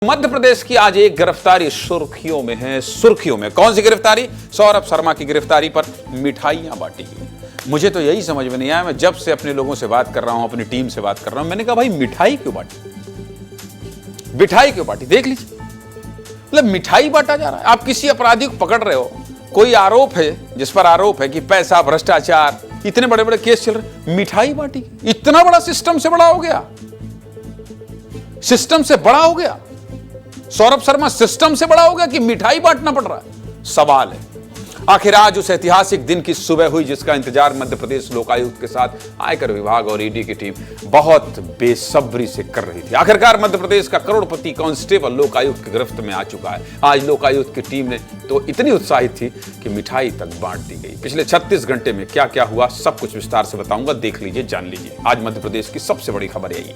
मध्य प्रदेश की आज एक गिरफ्तारी सुर्खियों में है। सुर्खियों में कौन सी गिरफ्तारी? सौरभ शर्मा की गिरफ्तारी पर मिठाइयां बांटी गई। मुझे तो यही समझ में नहीं आया। मैं जब से अपने लोगों से बात कर रहा हूं, अपनी टीम से बात कर रहा हूं, मैंने कहा भाई मिठाई क्यों बांटी, मिठाई क्यों बांटी? देख लीजिए, मतलब मिठाई बांटा जा रहा है। आप किसी अपराधी को पकड़ रहे हो, कोई आरोप है जिस पर आरोप है कि पैसा, भ्रष्टाचार, इतने बड़े बड़े केस चल रहे, मिठाई बांटी। इतना बड़ा सिस्टम से बड़ा हो गया, सिस्टम से बड़ा हो गया। सौरभ शर्मा सिस्टम से बड़ा हो गया कि मिठाई बांटना पड़ रहा है। सवाल है आखिर आज उस ऐतिहासिक दिन की सुबह हुई जिसका इंतजार मध्य प्रदेश लोकायुक्त के साथ आयकर विभाग और ईडी की टीम बहुत बेसब्री से कर रही थी। आखिरकार मध्य प्रदेश का करोड़पति कांस्टेबल लोकायुक्त की गिरफ्त में आ चुका है। आज लोकायुक्त की टीम ने तो इतनी उत्साहित थी कि मिठाई तक बांट दी गई। पिछले 36 घंटे में क्या क्या हुआ सब कुछ विस्तार से बताऊंगा, देख लीजिए, जान लीजिए। आज मध्य प्रदेश की सबसे बड़ी खबर यही है।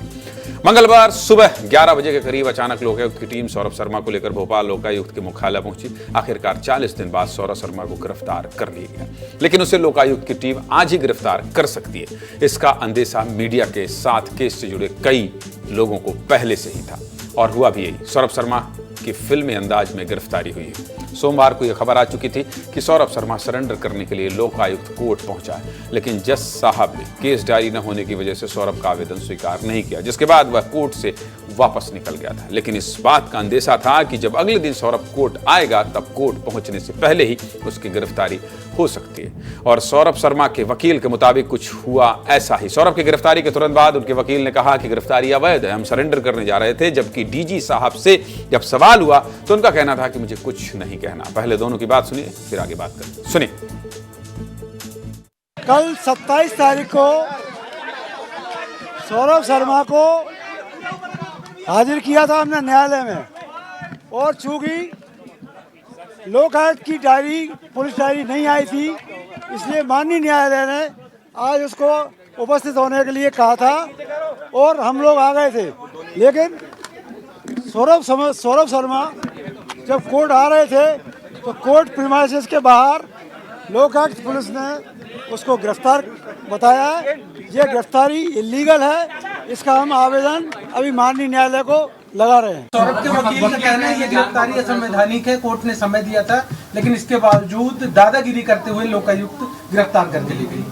मंगलवार सुबह 11 बजे के करीब अचानक लोकायुक्त की टीम सौरभ शर्मा को लेकर भोपाल लोकायुक्त के मुख्यालय पहुंची। आखिरकार 40 दिन बाद सौरभ शर्मा को गिरफ्तार कर लिया गया, लेकिन उसे लोकायुक्त की टीम आज ही गिरफ्तार कर सकती है, इसका अंदेशा मीडिया के साथ केस से जुड़े कई लोगों को पहले से ही था। और हुआ भी यही। सौरभ शर्मा की फिल्मी अंदाज में गिरफ्तारी हुई है। सोमवार को यह खबर आ चुकी थी कि सौरभ शर्मा सरेंडर करने के लिए लोकायुक्त कोर्ट पहुंचा है, लेकिन जज साहब ने केस डायरी न होने की वजह से सौरभ का आवेदन स्वीकार नहीं किया, जिसके बाद वह कोर्ट से वापस निकल गया था। लेकिन इस बात का अंदेशा था कि जब अगले दिन सौरभ कोर्ट आएगा तब कोर्ट पहुंचने से पहले ही उसकी गिरफ्तारी हो सकती है। और सौरभ शर्मा के वकील के मुताबिक कुछ हुआ ऐसा ही। सौरभ की गिरफ्तारी के तुरंत बाद उनके वकील ने कहा कि गिरफ्तारी अवैध है, हम सरेंडर करने जा रहे थे। जबकि डीजी साहब से जब सवाल हुआ तो उनका कहना था कि मुझे कुछ नहीं कहना। पहले दोनों की बात सुनिए, फिर आगे बात करें। सुनिए। कल 27 तारीख को सौरभ शर्मा को हाजिर किया था हमने न्यायालय में, और चूंकि लोकायुक्त की डायरी, पुलिस डायरी नहीं आई थी, इसलिए माननीय न्यायालय ने आज उसको उपस्थित होने के लिए कहा था और हम लोग आ गए थे। लेकिन सौरभ शर्मा जब कोर्ट आ रहे थे तो कोर्ट प्रीमाइसेस के बाहर लोकायुक्त पुलिस ने उसको गिरफ्तार बताया। ये गिरफ्तारी इलीगल है, इसका हम आवेदन अभी माननीय न्यायालय को लगा रहे हैं। सौरभ के वकील का कहना है ये गिरफ्तारी असंवैधानिक है, कोर्ट ने समय दिया था, लेकिन इसके बावजूद दादागिरी करते हुए लोकायुक्त गिरफ्तार करके ले गई।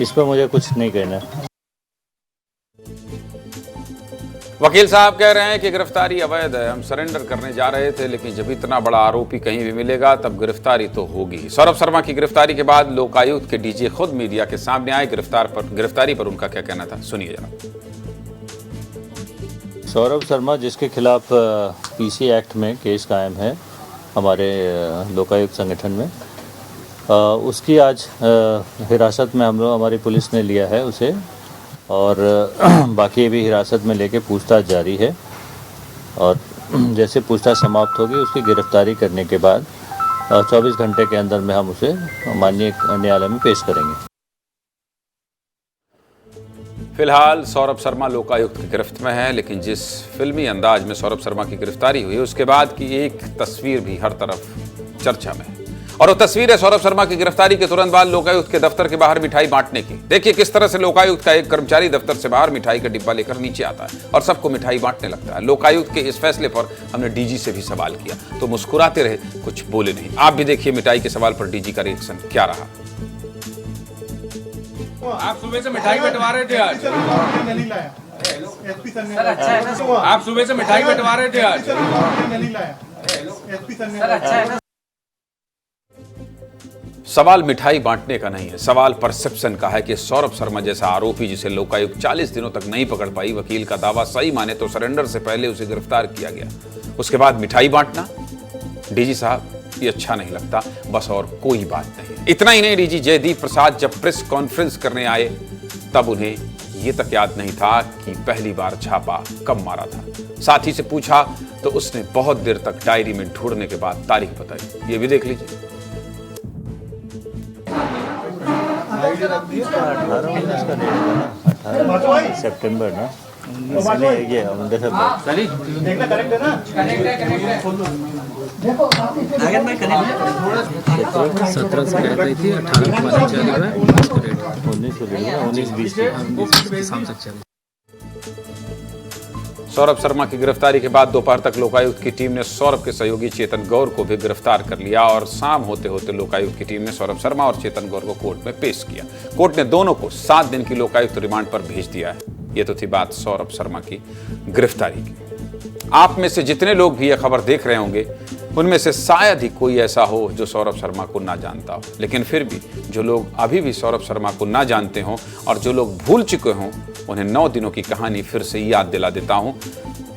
इस पर मुझे कुछ नहीं कहना। वकील साहब कह रहे हैं कि गिरफ्तारी अवैध है, हम सरेंडर करने जा रहे थे, लेकिन जब इतना बड़ा आरोपी कहीं भी मिलेगा तब गिरफ्तारी तो होगी ही। सौरभ शर्मा की गिरफ्तारी के बाद लोकायुक्त के डीजी खुद मीडिया के सामने आए। गिरफ्तारी पर उनका क्या कहना था, सुनिए जरा। सौरभ शर्मा जिसके खिलाफ पीसी एक्ट में केस कायम है हमारे लोकायुक्त संगठन में, उसकी आज हिरासत में हमारी पुलिस ने लिया है उसे, और बाकी भी हिरासत में लेके पूछताछ जारी है। और जैसे पूछताछ समाप्त होगी उसकी गिरफ्तारी करने के बाद 24 घंटे के अंदर में हम उसे माननीय न्यायालय में पेश करेंगे। फिलहाल सौरभ शर्मा लोकायुक्त की गिरफ्त में है, लेकिन जिस फिल्मी अंदाज में सौरभ शर्मा की गिरफ्तारी हुई उसके बाद की एक तस्वीर भी हर तरफ चर्चा में है, और वो तस्वीर है सौरभ शर्मा की गिरफ्तारी के तुरंत बाद लोकायुक्त के दफ्तर के बाहर मिठाई बांटने की। देखिए किस तरह से लोकायुक्त का एक कर्मचारी दफ्तर से बाहर मिठाई का डिब्बा लेकर नीचे आता है और सबको मिठाई बांटने लगता है। लोकायुक्त के इस फैसले पर हमने डीजी से भी सवाल किया तो मुस्कुराते रहे, कुछ बोले नहीं। आप भी देखिए मिठाई के सवाल पर डीजी का रिएक्शन क्या रहा। आप सुबह से मिठाई बंटवा रहे थे आज? आप सुबह से मिठाई बंटवा रहे थे आज? सवाल मिठाई बांटने का नहीं है, सवाल परसेप्शन का है कि सौरभ शर्मा जैसा आरोपी जिसे लोकायुक्त 40 दिनों तक नहीं पकड़ पाई, वकील का दावा सही माने तो सरेंडर से पहले उसे गिरफ्तार किया गया, उसके बाद मिठाई बांटना। डीजी साहब ये अच्छा नहीं लगता, बस और कोई बात नहीं। इतना ही नहीं, डीजी जयदीप प्रसाद जब प्रेस कॉन्फ्रेंस करने आए तब उन्हें ये तक याद नहीं था कि पहली बार छापा कब मारा था। साथी से पूछा तो उसने बहुत देर तक डायरी में ढूंढने के बाद तारीख बताई। ये भी देख लीजिए। 18 सितंबर ना, ये 17 से कह रही थी, 18 को चल रहा है, 19 को 19 20 शाम तक चल। सौरभ शर्मा की गिरफ्तारी के बाद दोपहर तक लोकायुक्त की टीम ने सौरभ के सहयोगी चेतन गौर को भी गिरफ्तार कर लिया और शाम होते होते लोकायुक्त की टीम ने सौरभ शर्मा और चेतन गौर को कोर्ट में पेश किया। कोर्ट ने दोनों को 7 दिन की लोकायुक्त रिमांड पर भेज दिया है। ये तो थी बात सौरभ शर्मा की गिरफ्तारी की। आप में से जितने लोग भी यह खबर देख रहे होंगे उनमें से शायद ही कोई ऐसा हो जो सौरभ शर्मा को ना जानता हो, लेकिन फिर भी जो लोग अभी भी सौरभ शर्मा को ना जानते हों और जो लोग भूल चुके हों उन्हें 9 दिनों की कहानी फिर से याद दिला देता हूं।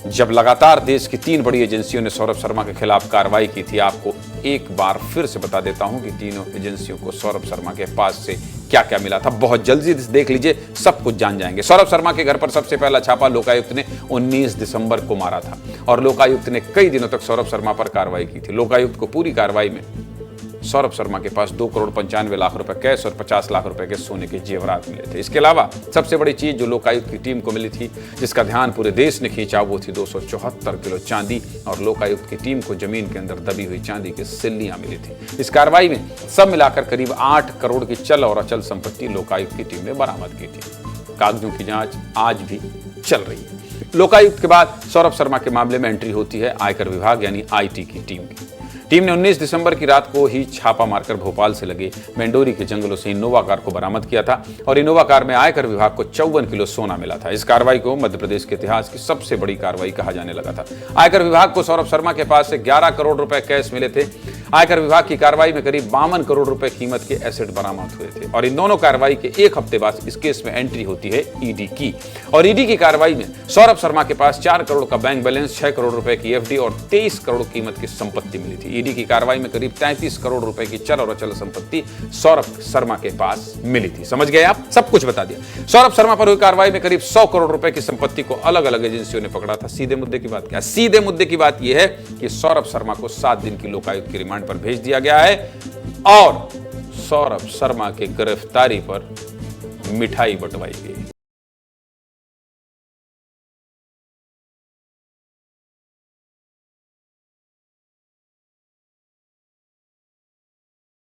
जब लगातार देश की 3 बड़ी एजेंसियों ने सौरभ शर्मा के खिलाफ कार्रवाई की थी, आपको एक बार फिर से बता देता हूं कि तीनों एजेंसियों को सौरभ शर्मा के पास से क्या क्या मिला था। बहुत जल्दी देख लीजिए, सब कुछ जान जाएंगे। सौरभ शर्मा के घर पर सबसे पहला छापा लोकायुक्त ने 19 दिसंबर को मारा था और लोकायुक्त ने कई दिनों तक सौरभ शर्मा पर कार्रवाई की थी। लोकायुक्त को पूरी कार्रवाई में सौरभ शर्मा के पास 2,95,00,000 रुपए कैश और 50 लाख रुपए के सोने के जेवरात मिले थे। इसके अलावा सबसे बड़ी चीज जो लोकायुक्त की टीम को मिली थी, जिसका ध्यान पूरे देश ने खींचा, वो थी 274 किलो चांदी और लोकायुक्त की टीम को जमीन के अंदर दबी हुई चांदी की सिल्लियां मिली थी। इस कार्रवाई में सब मिलाकर करीब 8 करोड़ की चल और अचल संपत्ति लोकायुक्त की टीम ने बरामद की थी। कागजों की जांच आज भी चल रही है। लोकायुक्त के बाद सौरभ शर्मा के मामले में एंट्री होती है आयकर विभाग यानी IT की टीम की। टीम ने 19 दिसंबर की रात को ही छापा मारकर भोपाल से लगे मेंडोरी के जंगलों से इनोवा कार को बरामद किया था और इनोवा कार में आयकर विभाग को 54 किलो सोना मिला था। इस कार्रवाई को मध्य प्रदेश के इतिहास की सबसे बड़ी कार्रवाई कहा जाने लगा था। आयकर विभाग को सौरभ शर्मा के पास से 11 करोड़ रुपए कैश मिले थे। आयकर विभाग की कार्रवाई में करीब 52 करोड़ रुपए कीमत के एसेट बरामद हुए थे और इन दोनों कार्रवाई के 1 हफ्ते बाद इस केस में एंट्री होती है ईडी की और ईडी की कार्रवाई में सौरभ शर्मा के पास 4 करोड़ का बैंक बैलेंस, 6 करोड़ रुपए की FD और 23 करोड़ कीमत की संपत्ति मिली थी। ईडी की कार्रवाई में करीब 33 करोड़ रुपए की चल और अचल संपत्ति सौरभ शर्मा के पास मिली थी। समझ गए आप? सब कुछ बता दिया। सौरभ शर्मा पर हुई कार्रवाई में करीब 100 करोड़ रुपए की संपत्ति को अलग अलग एजेंसियों ने पकड़ा था। सीधे मुद्दे की बात क्या? सीधे मुद्दे की बात यह है कि सौरभ शर्मा को 7 दिन की लोकायुक्त की रिमांड पर भेज दिया गया है और सौरभ शर्मा की गिरफ्तारी पर मिठाई बंटवाई गई।